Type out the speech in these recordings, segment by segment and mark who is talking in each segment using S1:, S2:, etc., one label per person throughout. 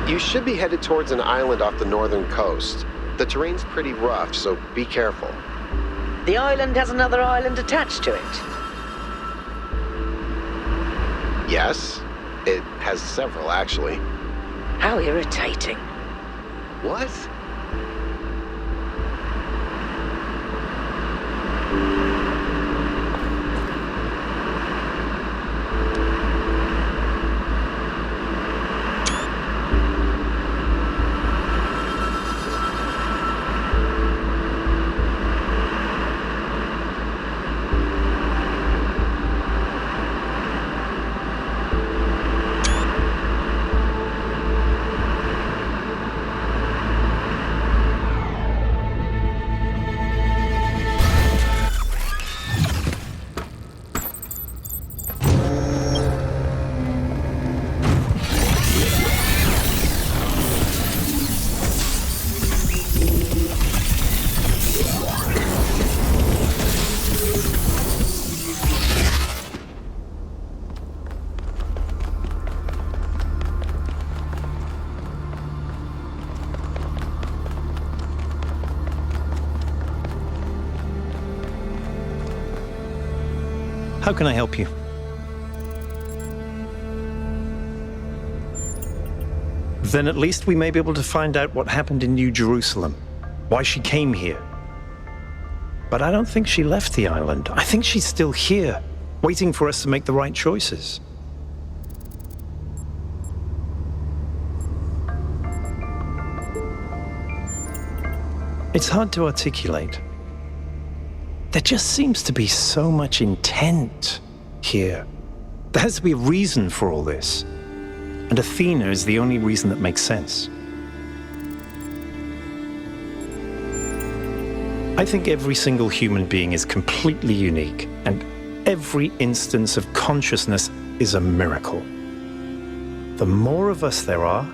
S1: You should be headed towards an island off the northern coast. The terrain's pretty rough, so be careful.
S2: The island has another island attached to it.
S1: Yes, it has several, actually.
S2: How irritating.
S1: What?
S3: How can I help you? Then at least we may be able to find out what happened in New Jerusalem, why she came here. But I don't think she left the island. I think she's still here, waiting for us to make the right choices. It's hard to articulate. There just seems to be so much intent here. There has to be a reason for all this. And Athena is the only reason that makes sense. I think every single human being is completely unique, and every instance of consciousness is a miracle. The more of us there are,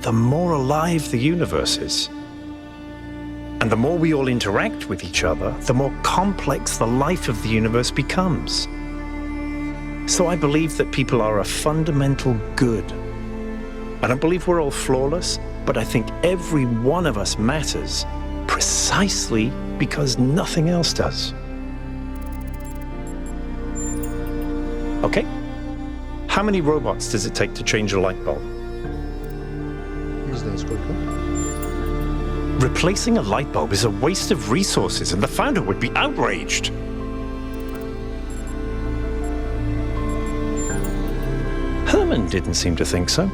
S3: the more alive the universe is. And the more we all interact with each other, the more complex the life of the universe becomes. So I believe that people are a fundamental good. I don't believe we're all flawless, but I think every one of us matters precisely because nothing else does. Okay? How many robots does it take to change a light bulb? Replacing a light bulb is a waste of resources, and the founder would be outraged. Herman didn't seem to think so.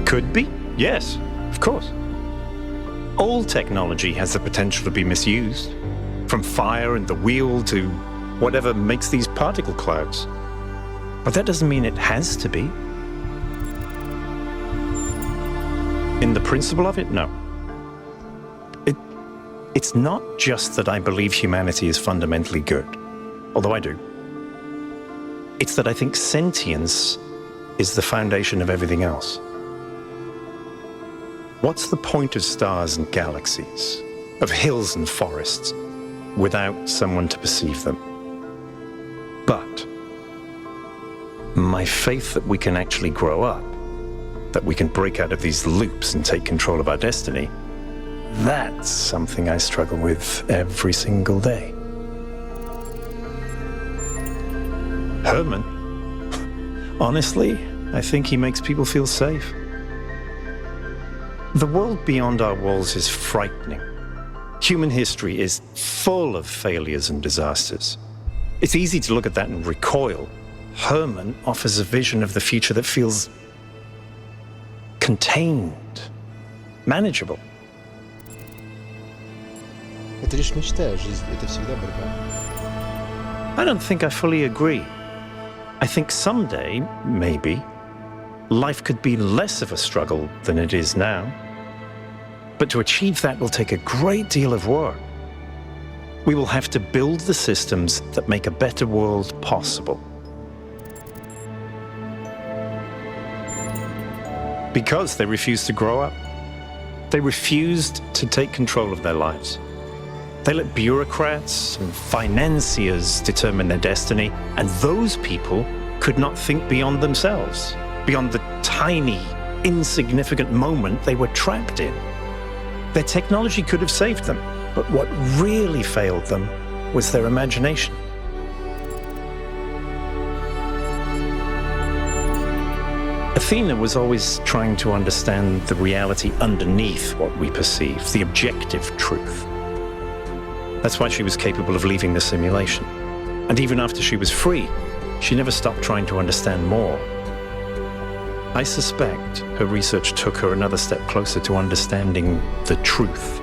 S3: Could be, yes, of course. All technology has the potential to be misused, from fire and the wheel to whatever makes these particle clouds. But that doesn't mean it has to be. In the principle of it, no. It's not just that I believe humanity is fundamentally good, although I do. It's that I think sentience is the foundation of everything else. What's the point of stars and galaxies, of hills and forests, without someone to perceive them? But my faith that we can actually grow up, that we can break out of these loops and take control of our destiny, that's something I struggle with every single day. Herman, honestly, I think he makes people feel safe. The world beyond our walls is frightening. Human history is full of failures and disasters. It's easy to look at that and recoil. Herman offers a vision of the future that feels contained, manageable.
S4: Это лишь мечта, жизнь — это всегда борьба.
S3: I don't think I fully agree. I think someday, maybe, life could be less of a struggle than it is now. But to achieve that will take a great deal of work. We will have to build the systems that make a better world possible. Because they refused to grow up. They refused to take control of their lives. They let bureaucrats and financiers determine their destiny, and those people could not think beyond themselves, beyond the tiny, insignificant moment they were trapped in. Their technology could have saved them, but what really failed them was their imagination. Athena was always trying to understand the reality underneath what we perceive, the objective truth. That's why she was capable of leaving the simulation. And even after she was free, she never stopped trying to understand more. I suspect her research took her another step closer to understanding the truth.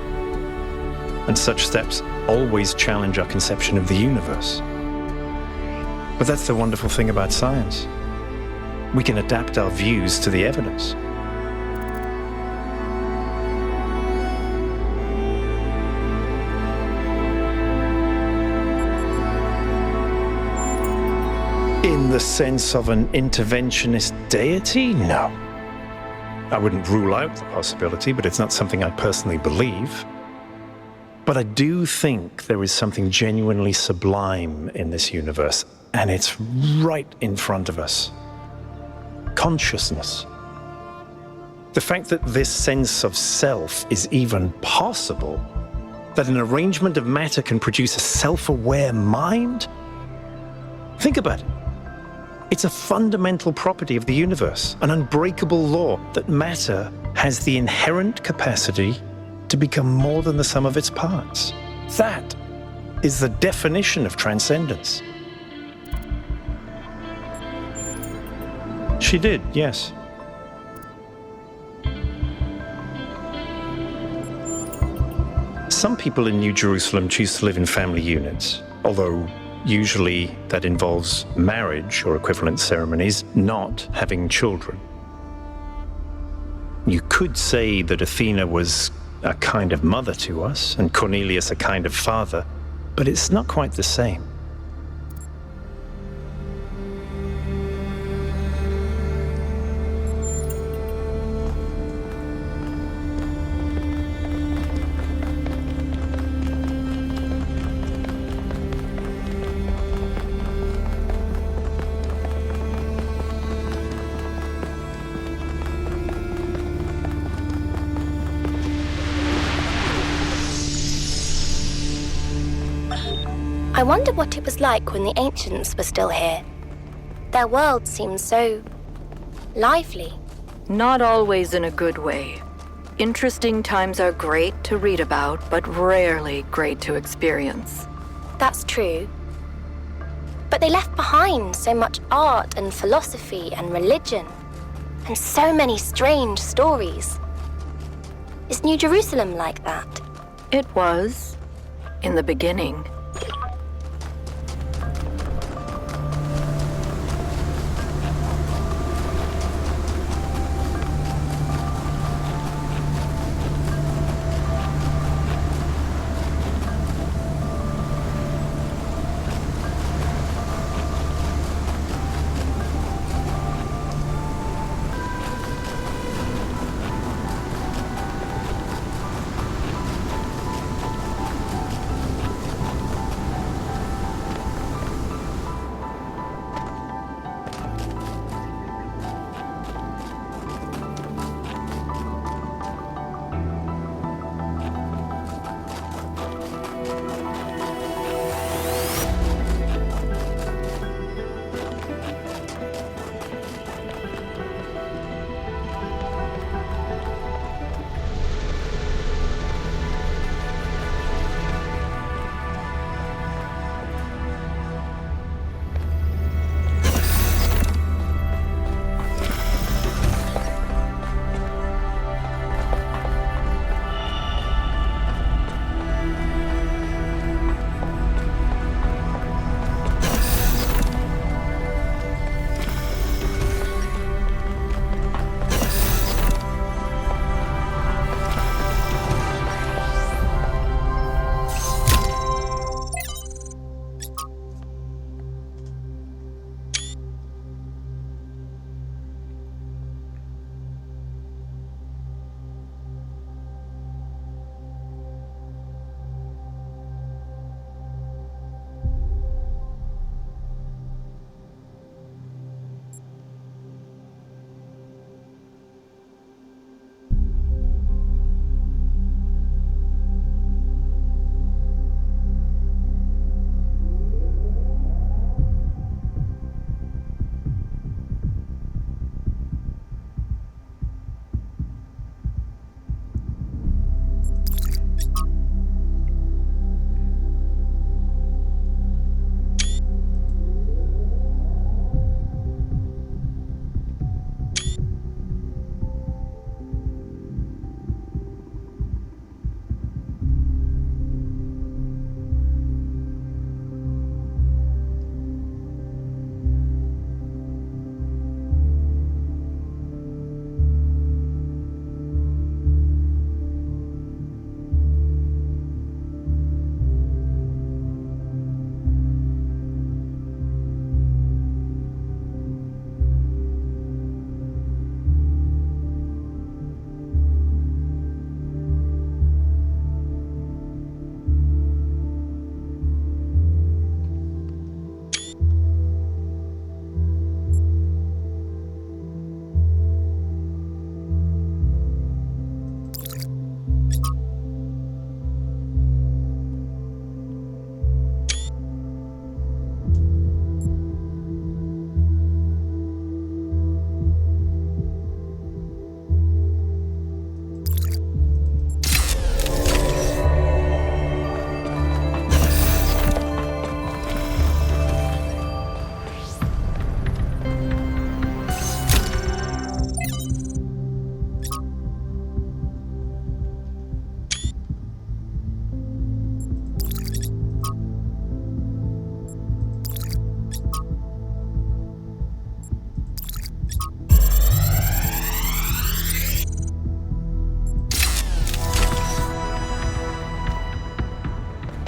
S3: And such steps always challenge our conception of the universe. But that's the wonderful thing about science. We can adapt our views to the evidence. In the sense of an interventionist deity? No. I wouldn't rule out the possibility, but it's not something I personally believe. But I do think there is something genuinely sublime in this universe, and it's right in front of us. Consciousness. The fact that this sense of self is even possible, that an arrangement of matter can produce a self-aware mind? Think about it. It's a fundamental property of the universe, an unbreakable law that matter has the inherent capacity to become more than the sum of its parts. That is the definition of transcendence. She did, yes. Some people in New Jerusalem choose to live in family units, although usually that involves marriage or equivalent ceremonies, not having children. You could say that Athena was a kind of mother to us and Cornelius a kind of father, but it's not quite the same.
S5: I wonder what it was like when the ancients were still here. Their world seems so lively.
S6: Not always in a good way. Interesting times are great to read about, but rarely great to experience.
S5: That's true. But they left behind so much art and philosophy and religion, and so many strange stories. Is New Jerusalem like that?
S6: It was, in the beginning.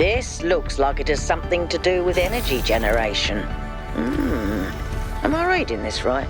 S2: This looks like it has something to do with energy generation. Am I reading this right?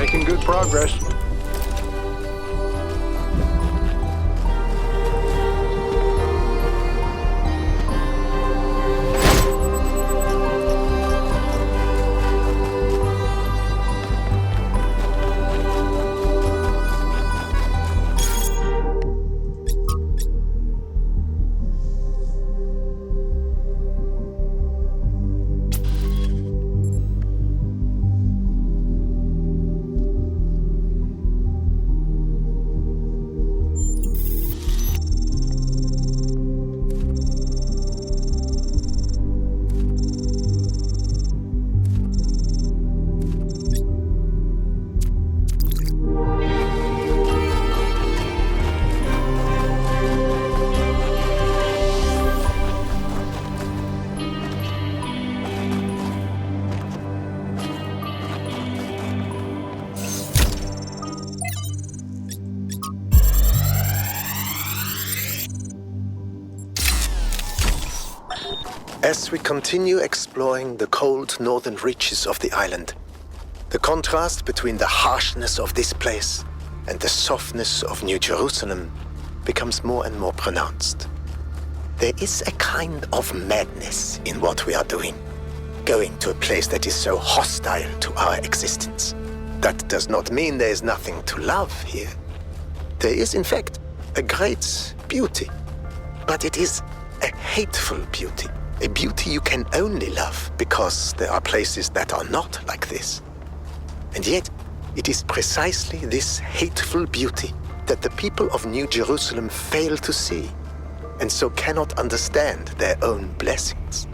S7: making good progress.
S3: As we continue exploring the cold northern reaches of the island, the contrast between the harshness of this place and the softness of New Jerusalem becomes more and more pronounced. There is a kind of madness in what we are doing, going to a place that is so hostile to our existence. That does not mean there is nothing to love here. There is, in fact, a great beauty, but it is a hateful beauty. A beauty you can only love because there are places that are not like this. And yet, it is precisely this hateful beauty that the people of New Jerusalem fail to see, and so cannot understand their own blessings.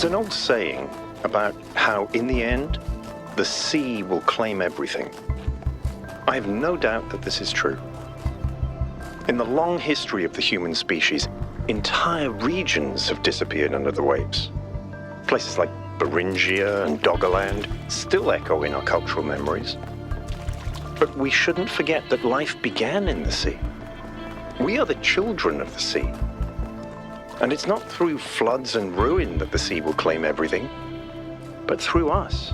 S3: There's an old saying about how, in the end, the sea will claim everything. I have no doubt that this is true. In the long history of the human species, entire regions have disappeared under the waves. Places like Beringia and Doggerland still echo in our cultural memories. But we shouldn't forget that life began in the sea. We are the children of the sea. And it's not through floods and ruin that the sea will claim everything, but through us.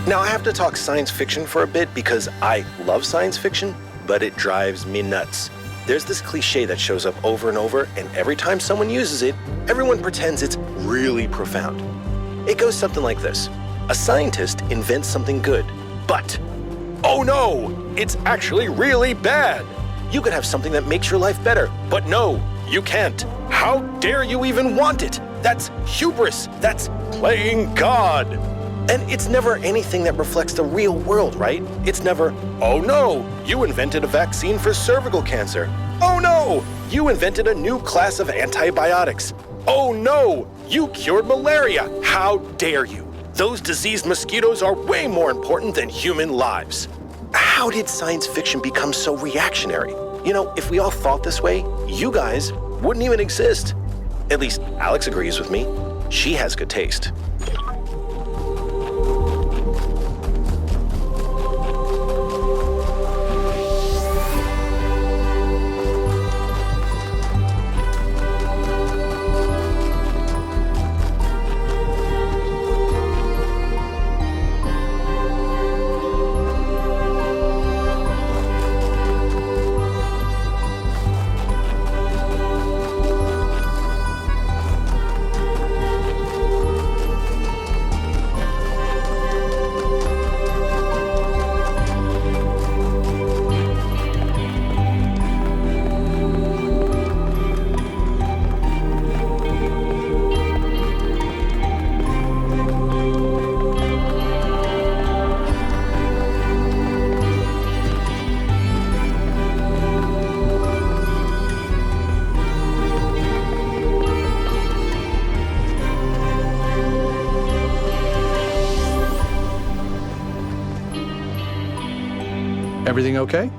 S7: Now, I have to talk science fiction for a bit because I love science fiction, but it drives me nuts. There's this cliche that shows up over and over, and every time someone uses it, everyone pretends it's really profound. It goes something like this. A scientist invents something good, but, oh no, it's actually really bad. You could have something that makes your life better, but no, you can't. How dare you even want it? That's hubris. That's playing God. And it's never anything that reflects the real world, right? It's never, oh no, you invented a vaccine for cervical cancer. Oh no, you invented a new class of antibiotics. Oh no, you cured malaria. How dare you? Those diseased mosquitoes are way more important than human lives. How did science fiction become so reactionary? You know, if we all thought this way, you guys wouldn't even exist. At least Alex agrees with me. She has good taste.
S8: Everything okay?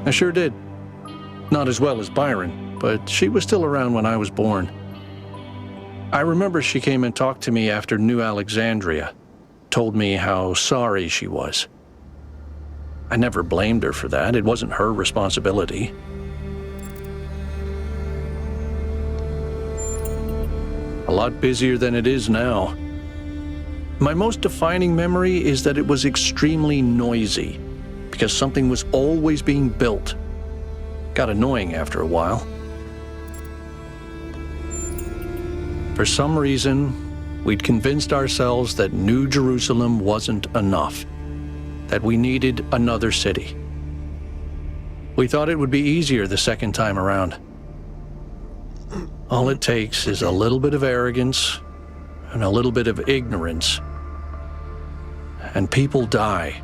S8: I sure did. Not as well as Byron, but she was still around when I was born. I remember she came and talked to me after New Alexandria, told me how sorry she was. I never blamed her for that. It wasn't her responsibility. A lot busier than it is now. My most defining memory is that it was extremely noisy, because something was always being built. Got annoying after a while. For some reason, we'd convinced ourselves that New Jerusalem wasn't enough, that we needed another city. We thought it would be easier the second time around. All it takes is a little bit of arrogance and a little bit of ignorance, and people die.